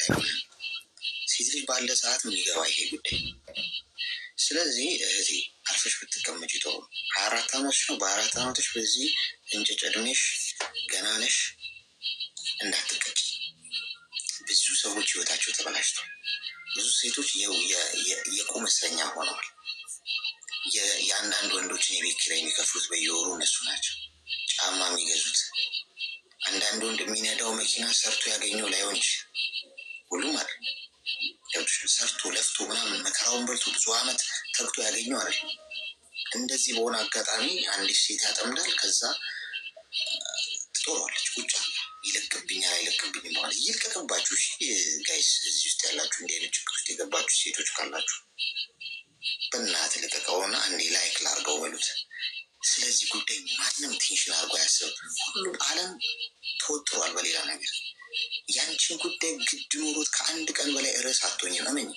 አይሆንም። ሴት ልጅ ባለ ሰዓት ነው የሚገባ ይሄ ጉዳይ። ስለዚህ እህቴ አርፈሽ ብትቀመጪ ጥሩ ነው። 24 ዓመትሽ ነው። በ24 ዓመትሽ በዚህ እንጭጭ እድሜሽ ገና ነሽ። እንዳትቀጭ። ብዙ ሰዎች ህይወታቸው ተበላሽቷል። ብዙ ሴቶች የቁም እስረኛ ሆነዋል። የአንዳንድ ወንዶችን የቤት ኪራይ የሚከፍሉት በየወሩ እነሱ ናቸው። ጫማ የሚገዙት አንዳንድ ወንድ የሚነዳው መኪና ሰርቶ ያገኘው ላይሆን ይችላል። ሁሉም አለ ሰርቶ ለፍቶ ምናምን መከራውን በልቶ ብዙ አመት ተግቶ ያገኘው አለ። እንደዚህ በሆነ አጋጣሚ አንዲት ሴት ያጠምዳል። ከዛ ትጦረዋለች። ቁጭ ይለቅብኛል አይለቅብኝም ማለት ይልቀቅባችሁ። እሺ ጋይስ፣ እዚህ ውስጥ ያላችሁ እንዲህ አይነት ችግር ውስጥ የገባችሁ ሴቶች ካላችሁ በእናትህ ልቀቀውና አንዴ ላይክ ላርገው በሉት። ስለዚህ ጉዳይ ማንም ቴንሽን አድርጎ ያስብ። ሁሉም ዓለም ተወጥሯል በሌላ ነገር። ያንቺን ጉዳይ ግድ ኖሮት ከአንድ ቀን በላይ ርዕስ አትሆኝም። እመኝ።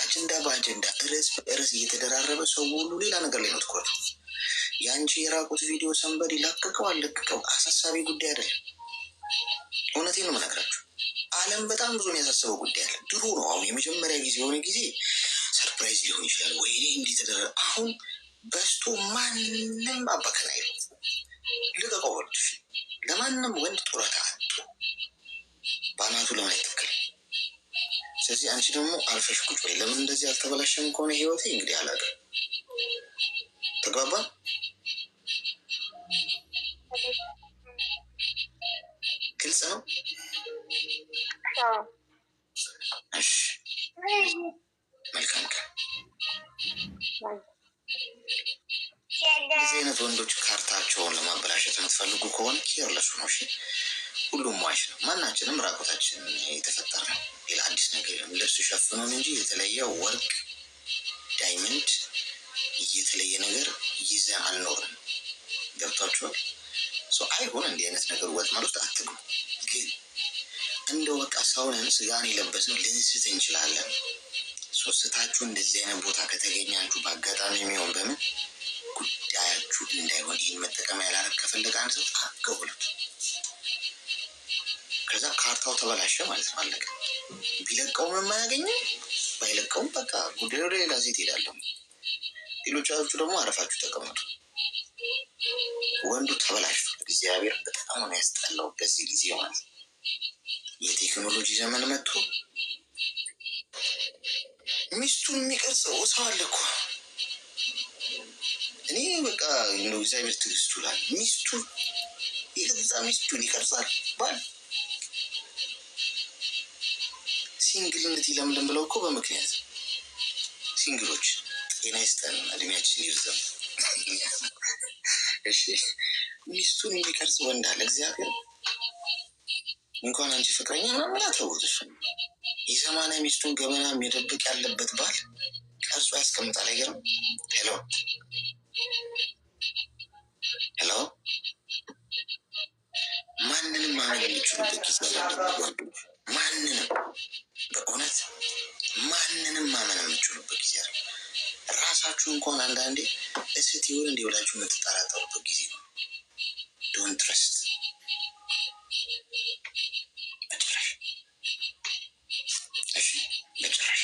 አጀንዳ በአጀንዳ ርዕስ በርዕስ እየተደራረበ ሰው ሁሉ ሌላ ነገር ላይ ነው ትኩረቱ። የአንቺ የራቁት ቪዲዮ ሰንበድ ለቀቀው አልለቀቀው አሳሳቢ ጉዳይ አይደለም። እውነቴን ነው የምነግራችሁ። ዓለም በጣም ብዙ የሚያሳስበው ጉዳይ አለ። ድሮ ነው። አሁን የመጀመሪያ ጊዜ የሆነ ጊዜ ሰርፕራይዝ ሊሆን ይችላል። ወይኔ እንዲህ ተደረገ። አሁን በስቶ ማንም አባከን አይለው። ልቀቀው በሉት። ለማንም ወንድ ጡረታ አጡ በአናቱ ለምን አይተከል? ስለዚህ አንቺ ደግሞ አልፈሽ ቁጭ በይ። ለምን እንደዚህ አልተበላሸም ከሆነ ህይወቴ እንግዲህ አላውቅም። ተግባባ? ግልጽ ነው? እሺ፣ መልካም ቀን። እንደዚህ አይነት ወንዶች ካርታቸውን ለማበላሸት የምትፈልጉ ከሆነ ኬርለሱ ነው። እሺ፣ ሁሉም ዋሽ ነው። ማናችንም ራቆታችን የተፈጠር ነው። ሌላ አዲስ ነገር ልብስ ሸፍኑን እንጂ የተለየ ወርቅ ዳይመንድ የተለየ ነገር ይዘን አንኖርም። ገብቷችኋል? አይሆን እንዲህ አይነት ነገር ወጥመድ ውስጥ አትግቡ። ግን እንደው በቃ ሰውንን ስጋን የለበስን ልንስት እንችላለን። ስታችሁ እንደዚህ አይነት ቦታ ከተገኛችሁ በአጋጣሚ የሚሆን በምን ጉዳያችሁ እንዳይሆን ይህን መጠቀም ያላረግ ከፈለገ አንድ ሰው አገቡለት። ከዛ ካርታው ተበላሸ ማለት ነው። አለቀ። ቢለቀውም የማያገኘው ባይለቀውም በቃ ጉዳዩ ወደ ሌላ ሴት ሄዳለሁ። ሌሎቻችሁ ደግሞ አረፋችሁ ተቀመጡ። ወንዱ ተበላሽቶ እግዚአብሔር በጣም ነው ያስጠላው በዚህ ጊዜ ማለት ነው። የቴክኖሎጂ ዘመን መጥቶ ሚስቱን የሚቀርጸው ሰው አለ እኮ። እኔ በቃ እንደው እግዚአብሔር ትዕግስቱ ላል ሚስቱን የገዛ ሚስቱን ይቀርጻል ባል። ሲንግልነት ይለምልም ብለው እኮ በምክንያት ሲንግሎች ጤና ይስጠን እድሜያችን ይርዘም። እሺ ሚስቱን የሚቀርጽ ወንድ አለ እግዚአብሔር። እንኳን አንቺ ፍቅረኛ ምናምን አትተውትሽ። የሰማንያ ሚስቱን ገበና የሚደብቅ ያለበት ባል ቀርጾ ያስቀምጣል። አይገርም? ሄሎ ሄሎ፣ ማንንም ማመን የሚችሉበት ጊዜ ጓዱ። ማንንም በእውነት ማንንም ማመን የምችሉበት ጊዜ አለ። ራሳችሁ እንኳን አንዳንዴ እስት ይሁን እንዲህ ብላችሁ የምትጠራጠሩበት ጊዜ ነው። ዶንት ትረስት። በጭራሽ እሺ፣ በጭራሽ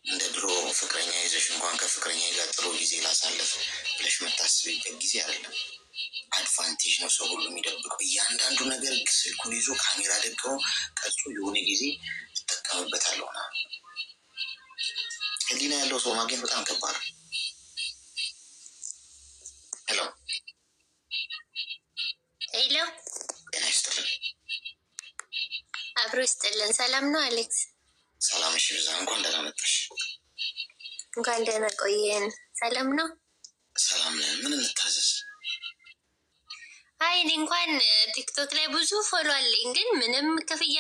እንደ ድሮ ፍቅረኛ ይዘሽ እንኳን ከፍቅረኛ ጋር ጥሩ ጊዜ ላሳለፍ ብለሽ የምታስብበት ጊዜ አይደለም። አድቫንቴጅ ነው ሰው ሁሉ የሚደብቀው። እያንዳንዱ ነገር ስልኩን ይዞ ካሜራ ደግሞ ቀርጾ የሆነ ጊዜ ይጠቀምበታለሁ። ህሊና ያለው ሰው ማግኘት በጣም ከባድ ነው። ሄሎ ሄሎ፣ ጤና ይስጥልን። አብሮ ይስጥልን። ሰላም ነው አሌክስ? ሰላም። እሺ፣ ብዛ እንኳን ደህና መጣሽ። እንኳን ደህና ቆየን። ሰላም ነው? ሰላም ነን። ምን እንታዘዝ? አይ እኔ እንኳን ቲክቶክ ላይ ብዙ ፎሎ አለኝ፣ ግን ምንም ክፍያ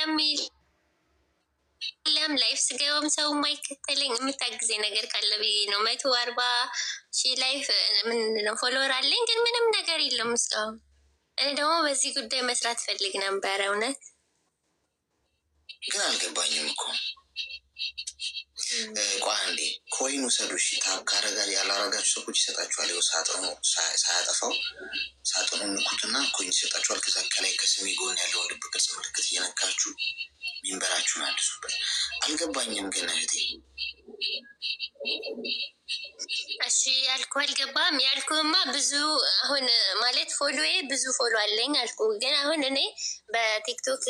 የለም። ላይፍ ስገባም ሰው የማይከተለኝ የምታግዘኝ ነገር ካለ ብዬ ነው። 140,000 ላይፍ ምንድነው ፎሎወር አለኝ፣ ግን ምንም ነገር የለም እስካሁን። እኔ ደግሞ በዚህ ጉዳይ መስራት ፈልግ ነበረ። እውነት ግን አልገባኝም እኮ ቆይ አንዴ ኮይን ውሰዱ። እሺ ካረጋ ያላረጋችሁ ሰዎች ይሰጣችኋል። ይኸው ሳጥኑ ሳያጠፋው ሳጥኑን ንኩትና ኮይን ይሰጣችኋል። ከዛ ከላይ ከስሜ ጎን ያለውን ልብ ቅርጽ ምልክት እየነካችሁ ሚንበራችሁን አድሱበት። አልገባኝም ግን እህቴ። እሺ ያልኩ አልገባም። ያልኩማ ብዙ አሁን ማለት ፎሎዬ ብዙ ፎሎ አለኝ አልኩ። ግን አሁን እኔ በቲክቶክ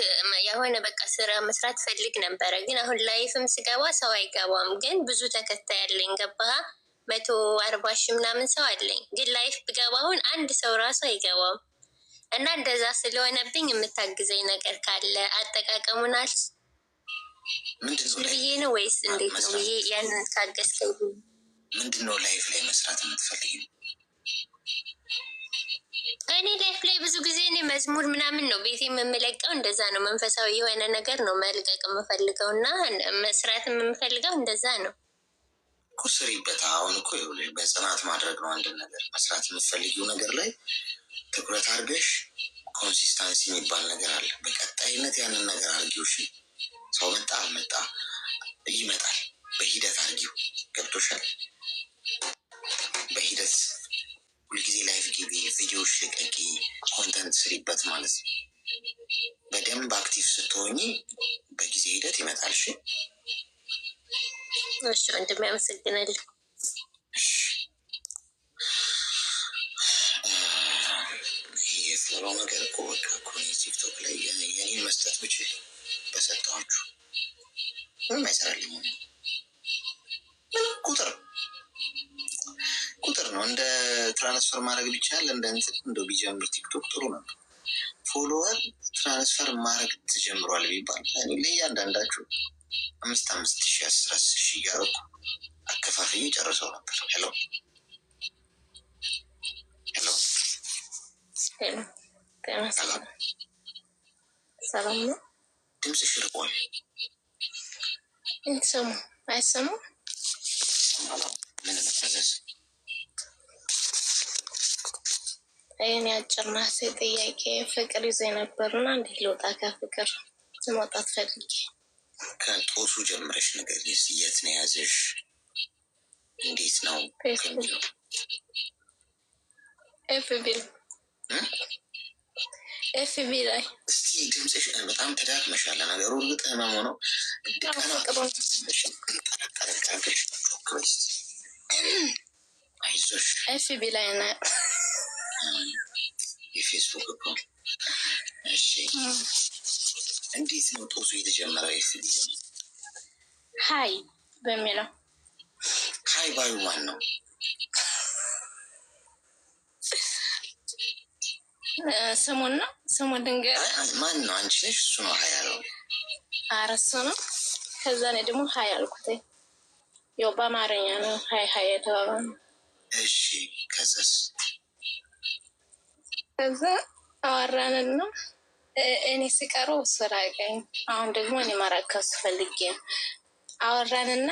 የሆነ በቃ ስራ መስራት ፈልግ ነበረ። ግን አሁን ላይፍም ስገባ ሰው አይገባም። ግን ብዙ ተከታይ አለኝ ገባህ? 140 ምናምን ሰው አለኝ። ግን ላይፍ ብገባ አሁን አንድ ሰው ራሱ አይገባም። እና እንደዛ ስለሆነብኝ የምታግዘኝ ነገር ካለ አጠቃቀሙን ብዬ ነው ወይስ እንዴት ነው ብዬ ያንን ካገዝከኝ ምንድን ነው ላይፍ ላይ መስራት የምትፈልጊው? እኔ ላይፍ ላይ ብዙ ጊዜ እኔ መዝሙር ምናምን ነው ቤት የምመለቀው። እንደዛ ነው መንፈሳዊ የሆነ ነገር ነው መልቀቅ የምፈልገው እና መስራት የምፈልገው እንደዛ ነው እኮ። ስሪበት። አሁን እኮ ይኸውልሽ በጽናት ማድረግ ነው አንድ ነገር። መስራት የምትፈልጊው ነገር ላይ ትኩረት አድርገሽ ኮንሲስታንሲ የሚባል ነገር አለ። በቀጣይነት ያንን ነገር አድርጊው። እሺ ሰው መጣ አልመጣ ይመጣል። በሂደት አድርጊው። ገብቶሻል? በሂደት ሁልጊዜ ላይፍ ጊዜ ቪዲዮዎች ልቀቂ፣ ኮንተንት ስሪበት ማለት ነው። በደንብ አክቲቭ ስትሆኚ በጊዜ ሂደት ይመጣል። እሺ ወንድሜ አመሰግናለሁ። የፍሎ ነገር እኮ በቃ እኮ ቲክቶክ ላይ የኔን መስጠት ብችል በሰጠኋችሁ ምንም አይሰራልኝ። ምንም ቁጥር ነው። እንደ ትራንስፈር ማድረግ ቢቻል እንደ እንትን እንደው ቢጀምር ቲክቶክ ጥሩ ነበር። ፎሎወር ትራንስፈር ማድረግ ትጀምሯል ቢባል ለእያንዳንዳችሁ 5,000 10,000 እያደረኩ አከፋፍዬ ጨርሰው ነበር። ሄሎ ሰላም ነው። ድምፅሽ ርቋል። ሰሙ አይሰሙም። ምን መታዘዝ? እኔ አጭር ናት። ጥያቄ ፍቅር ይዘኝ ነበርና እንዴት ልወጣ ከፍቅር መውጣት ፈልጌ። ከጦሱ ጀምረሽ ነገር የት ነው የያዘሽ? እንዴት ነው? ኤፍቢ ላይ እስቲ ድምፅሽ በጣም ተዳክመሻል። ነገሩ እርግጥ ህመሙ ነው። አይዞሽ። ኤፍቢ ላይ ና የፌስቡክ እኮ። እሺ እንዴት ነው ጦሱ የተጀመረው? ኤፍቢ ሀይ በሚለው ሀይ ባዩ ማን ነው? ስሙን ነው ስሙን ድንገር ማን ነው? አንቺ ነሽ? እሱ ነው ሀይ ያለው? ኧረ እሱ ነው። ከዛ እኔ ደግሞ ሀይ አልኩት። ያው በአማርኛ ነው ሀይ የተባለ ነው። እሺ ከዛስ? ከዛ አወራንና እኔ ስቀረው እሱ ራቀኝ። አሁን ደግሞ እኔ ማራቅ ከሱ ፈልጌ አወራንና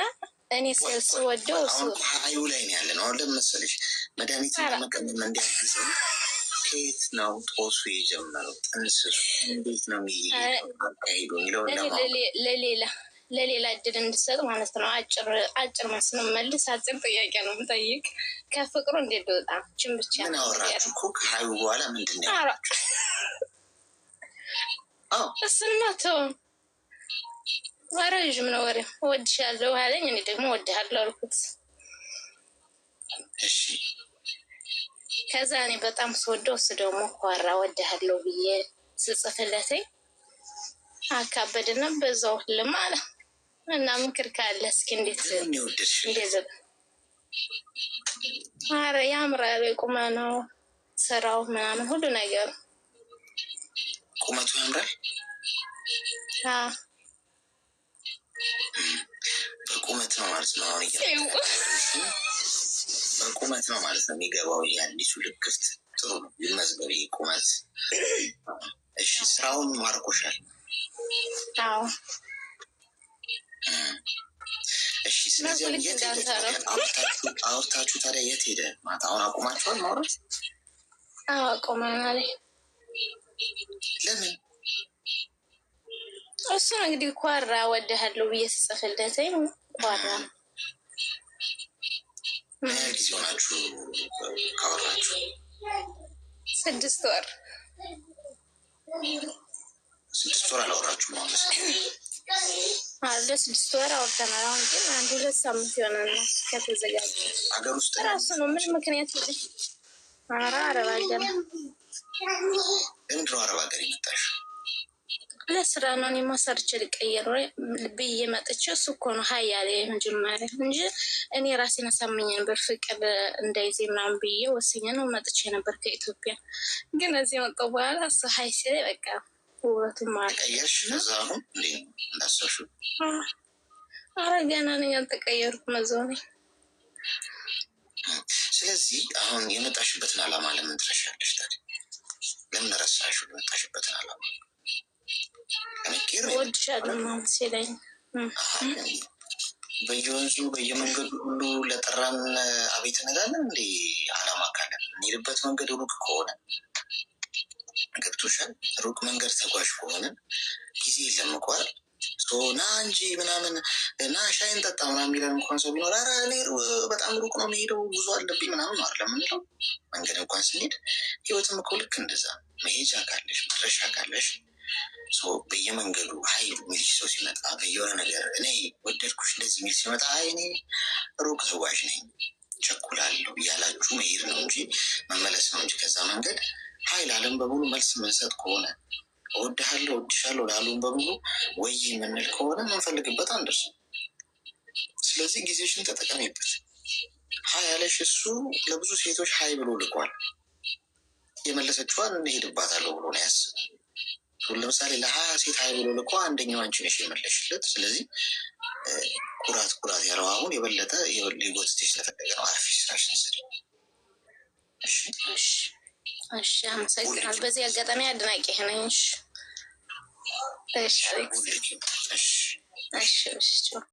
እኔ ስወደው እሱ ሀዩ ላይ ነው ያለ ነው። አሁን ለመሰለሽ መድኃኒት ለመቀመም እንዲያግዘው ከየት ነው ጦሱ የጀመረው? ጥንስሱ እንዴት ነው አካሂዱ የሚለው ለሌላ እድል እንድሰጥ ማለት ነው። አጭር መልስ ነው መልስ፣ አጭር ጥያቄ ነው የምጠይቅ። ከፍቅሩ እንዴት ልወጣ? ችን ብቻ ምን አወራችሁ እኮ ከሀዩ በኋላ ምንድን ነው ያወራችሁ? እሱንማ ተው፣ ረዥም ነው ወሬ። እወድሻለሁ አለኝ፣ እኔ ደግሞ እወድሃለሁ አልኩት። እሺ ከዛ እኔ በጣም ስወደው እሱ ደግሞ ኮራ እወድሃለሁ ብዬ ስጽፍለትኝ አካበድና በዛው ልም አለ እና ምክር ካለ እስኪ እንዴት ኧረ ያምራል። ቁመናው፣ ስራው ምናምን ሁሉ ነገር ቁመቱ ያምራል። በቁመት ነው ማለት ነው። በቁመት ነው ማለት ነው የሚገባው። የአዲሱ ልክፍት ጥሩ ነው ይመዝገብ ቁመት። እሺ ስራውን ማርኮሻል? አዎ። እሺ ስለዚህ የት ሄደ? አውርታችሁ ታዲያ የት ሄደ? ማታ አሁን አቁማችኋል ማውራት? አዎ አቁመናል። ለምን? እሱን እንግዲህ ኳራ ወደሃለሁ ብዬ ስጽፍለት ኳራ ጊዜ ሆናችሁ ካወራችሁ? 6 ወር 6 ወር አላወራችሁ ማለት ነው? አለ 6 ወር አውርተናል። አሁን ግን 1-2 ሳምንት ይሆናል ከተዘጋጀ። ሀገር ውስጥ ራሱ ነው ምን ምክንያት አረብ ሀገር ለምንድነው አረብ ሀገር የመጣሽ? ለስራ ነው። እኔማ ሰርቼ ልቀየር ብዬ መጥቼ እሱ እኮ ነው ሀያሌ መጀመሪያ እንጂ እኔ ራሴን አሳምኜ ነበር ፍቅር እንዳይዜ ምናምን ብዬ ወስኜ ነው መጥቼ ነበር ከኢትዮጵያ። ግን እዚህ መጣሁ በኋላ እሱ ሀይ ሲለኝ በቃ ውበቱን ማቀየርሽ ከዛ አሁን እንዴ እንዳሰብሽ? አረ ገና ነኝ አልተቀየርኩም እዛው ነኝ። ስለዚህ አሁን የመጣሽበትን ዓላማ ለምን ትረሻለሽ ታዲያ? ለምን ረሳሽው የመጣሽበትን ዓላማ? ወድሻለሁ ማለት ሲለኝ በየወንዙ በየመንገዱ ሁሉ ለጠራን አቤት እንላለን እንዴ? ዓላማ ካለን እንሄድበት መንገድ ሩቅ ከሆነ ገብቶሻል? ሩቅ መንገድ ተጓዥ ከሆነ ጊዜ ለመቋል ና እንጂ ምናምን እና ሻይን ጠጣ ምናምን የሚለን እንኳን ሰው ቢኖር ኧረ እኔ በጣም ሩቅ ነው የሚሄደው ብዙ አለብኝ ምናምን አለ ምንለው። መንገድ እንኳን ስንሄድ ህይወትም እኮ ልክ እንደዛ መሄጃ ካለሽ መድረሻ ካለሽ በየመንገዱ ሀይል የሚልሽ ሰው ሲመጣ በየሆነ ነገር እኔ ወደድኩሽ እንደዚህ የሚል ሲመጣ እኔ ሩቅ ተጓዥ ነኝ ቸኩላለሁ እያላችሁ መሄድ ነው እንጂ መመለስ ነው እንጂ ከዛ መንገድ ሀይል አለም በሙሉ መልስ ምንሰጥ ከሆነ እወድሃለሁ እወድሻለሁ ላሉን በሙሉ ወይ የምንል ከሆነ ምንፈልግበት አንደርስም። ስለዚህ ጊዜሽን ተጠቀሚበት። ሀይ ያለሽ እሱ ለብዙ ሴቶች ሀይ ብሎ ልኳል። የመለሰችዋን እንሄድባታለሁ ብሎ ነው ያስብ። ለምሳሌ ለ20 ሴት ሀይ ብሎ ልኳ አንደኛው አንቺ ነሽ የመለሽለት። ስለዚህ ኩራት ያለው አሁን የበለጠ ሊጎትትሽ ስለፈለገ ነው። አርፊ ስራሽን ስሪ። እሺ አመሰግናለሁ። በዚህ አጋጣሚ አድናቂ ነኝ። እሺ